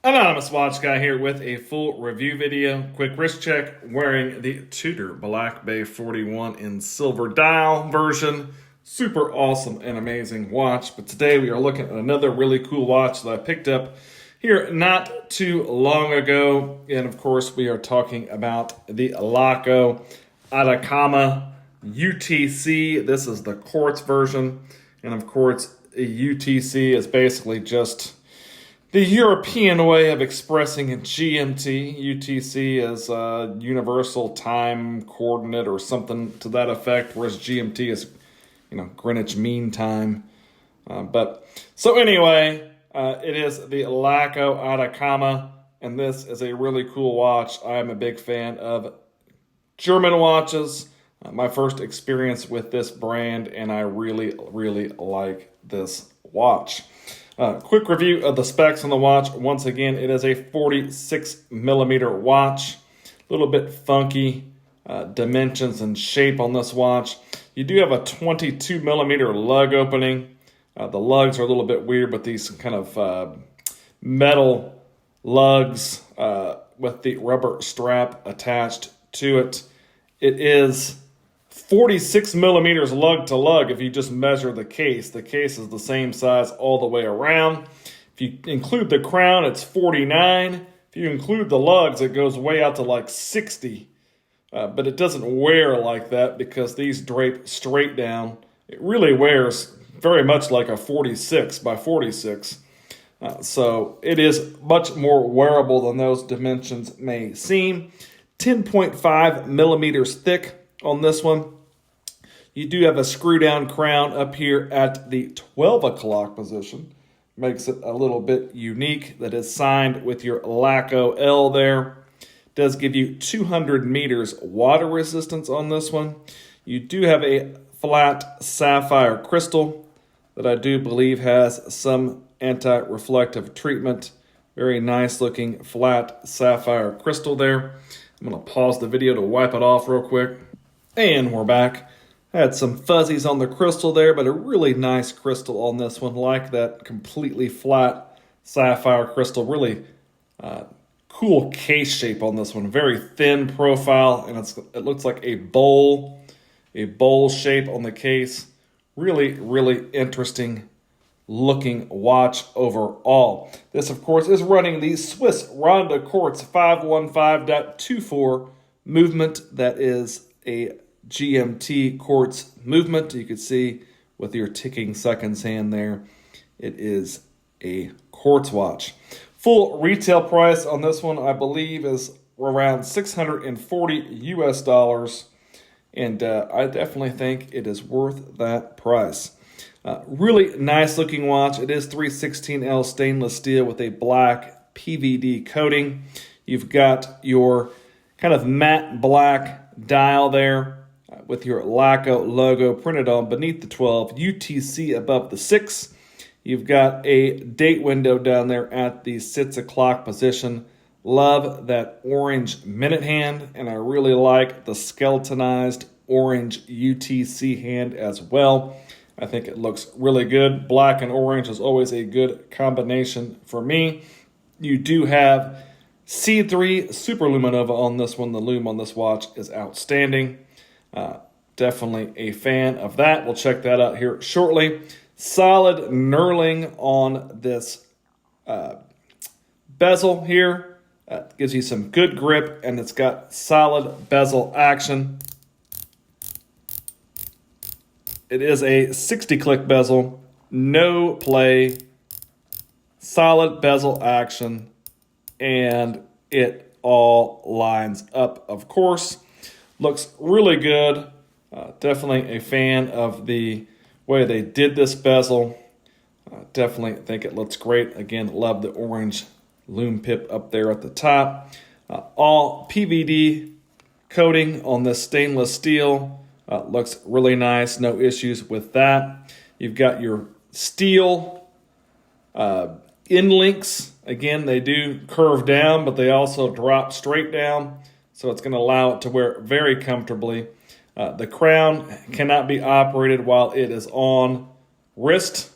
Anonymous Watch Guy here with a full review video. Quick wrist check wearing the Tudor Black Bay 41 in silver dial version. Super awesome and amazing watch. But today we are looking at another really cool watch that I picked up here not too long ago. And of course we are talking about the Laco Atacama UTC. This is the Quartz version. And of course a UTC is basically just the European way of expressing GMT. UTC is Universal Time Coordinate or something to that effect, whereas GMT is, Greenwich Mean Time. So anyway, it is the Laco Atacama, and this is a really cool watch. I am a big fan of German watches. My first experience with this brand, and I really, really like this watch. Quick review of the specs on the watch. Once again, it is a 46 millimeter watch. A little bit funky dimensions and shape on this watch. You do have a 22 millimeter lug opening. The lugs are a little bit weird, but these kind of metal lugs with the rubber strap attached to it. It is 46 millimeters lug to lug if you just measure the case. The case is the same size all the way around. If you include the crown, it's 49. If you include the lugs, it goes way out to like 60. But it doesn't wear like that because these drape straight down. It really wears very much like a 46 by 46. So it is much more wearable than those dimensions may seem. 10.5 millimeters thick on this one. You do have a screw down crown up here at the 12 o'clock position. Makes it a little bit unique. That is signed with your Laco L there. Does give you 200 meters water resistance on this one. You do have a flat sapphire crystal that I do believe has some anti-reflective treatment. Very nice looking flat sapphire crystal there. I'm going to pause the video to wipe it off real quick. And we're back. Had some fuzzies on the crystal there, but a really nice crystal on this one. Like that completely flat sapphire crystal. Really cool case shape on this one. Very thin profile, and it looks like a bowl shape on the case. Really, really interesting looking watch overall. This, of course, is running the Swiss Ronda Quartz 515.24 movement. That is a GMT quartz movement. You can see with your ticking seconds hand there, it is a quartz watch. Full retail price on this one, I believe, is around $640 US, and I definitely think it is worth that price. Really nice looking watch. It is 316L stainless steel with a black PVD coating. You've got your kind of matte black dial there with your Laco logo printed on beneath the 12, UTC above the 6. You've got a date window down there at the 6 o'clock position. Love that orange minute hand, and I really like the skeletonized orange UTC hand as well. I think it looks really good. Black and orange is always a good combination for me. You do have C3 Super Luminova on this one. The lume on this watch is outstanding. Definitely a fan of that. We'll check that out here shortly. Solid knurling on this bezel here. Gives you some good grip, and it's got solid bezel action. It is a 60-click bezel, no play, solid bezel action, and it all lines up, of course. Looks really good. Definitely a fan of the way they did this bezel. Definitely think it looks great. Again, love the orange lume pip up there at the top. All PVD coating on this stainless steel. Looks really nice. No issues with that. You've got your steel end links. Again, they do curve down, but they also drop straight down. So it's going to allow it to wear very comfortably. The crown cannot be operated while it is on wrist.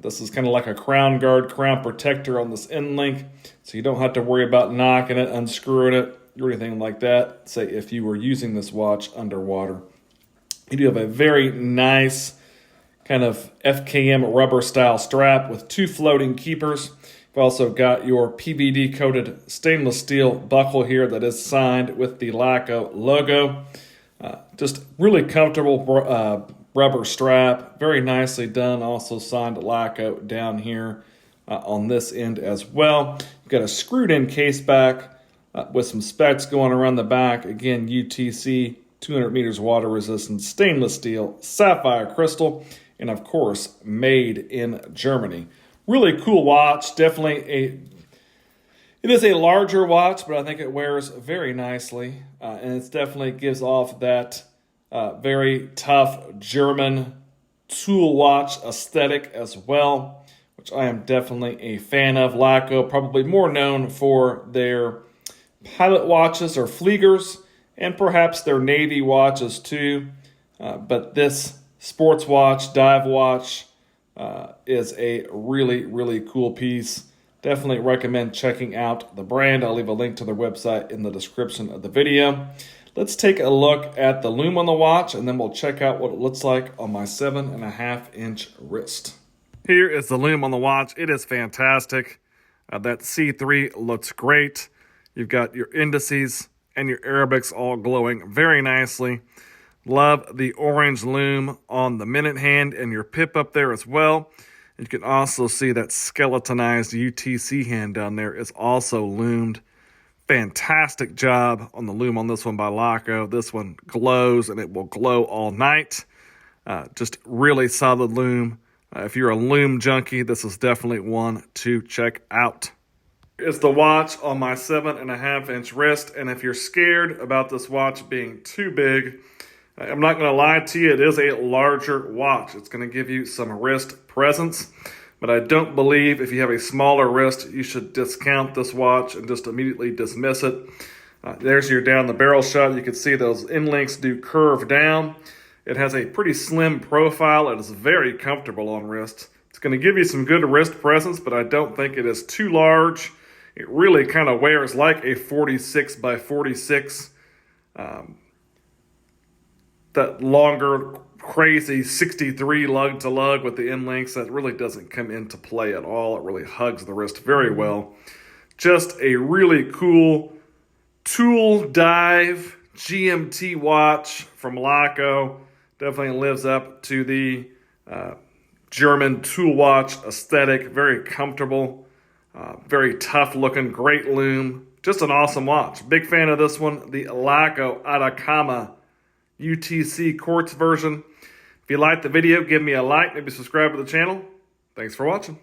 This is kind of like a crown guard, crown protector on this end link, so you don't have to worry about knocking it, unscrewing it, or anything like that, say if you were using this watch underwater. You do have a very nice kind of FKM rubber style strap with 2 floating keepers. You've also got your PVD coated stainless steel buckle here that is signed with the Laco logo. Just really comfortable rubber strap, very nicely done. Also signed Laco down here on this end as well. You've got a screwed in case back with some specs going around the back. Again, UTC, 200 meters water resistant, stainless steel, sapphire crystal, and of course, made in Germany. Really cool watch. Definitely it is a larger watch, but I think it wears very nicely. And it definitely gives off that very tough German tool watch aesthetic as well, which I am definitely a fan of. Laco, probably more known for their pilot watches or Fliegers, and perhaps their Navy watches too. But this sports watch, dive watch, is a really, really cool piece. Definitely recommend checking out the brand. I'll leave a link to their website in the description of the video. Let's take a look at the lume on the watch, and then we'll check out what it looks like on my 7.5-inch wrist. Here is the lume on the watch. It is fantastic. That C3 looks great. You've got your indices and your Arabics all glowing very nicely. Love the orange lume on the minute hand and your pip up there as well. You can also see that skeletonized UTC hand down there is also lumed. Fantastic job on the lume on this one by Laco. This one glows and it will glow all night. Just really solid lume. If you're a lume junkie, this is definitely one to check out. It's the watch on my 7.5-inch wrist, and if you're scared about this watch being too big, I'm not going to lie to you, it is a larger watch. It's going to give you some wrist presence, but I don't believe if you have a smaller wrist, you should discount this watch and just immediately dismiss it. There's your down the barrel shot. You can see those end links do curve down. It has a pretty slim profile. It is very comfortable on wrist. It's going to give you some good wrist presence, but I don't think it is too large. It really kind of wears like a 46 by 46. That longer, crazy 63 lug to lug with the end links, that really doesn't come into play at all. It really hugs the wrist very well. Just a really cool tool dive GMT watch from Laco. Definitely lives up to the German tool watch aesthetic. Very comfortable, very tough looking, great lume. Just an awesome watch. Big fan of this one, the Laco Atacama UTC Quartz version. If you liked the video, give me a like, maybe subscribe to the channel. Thanks for watching.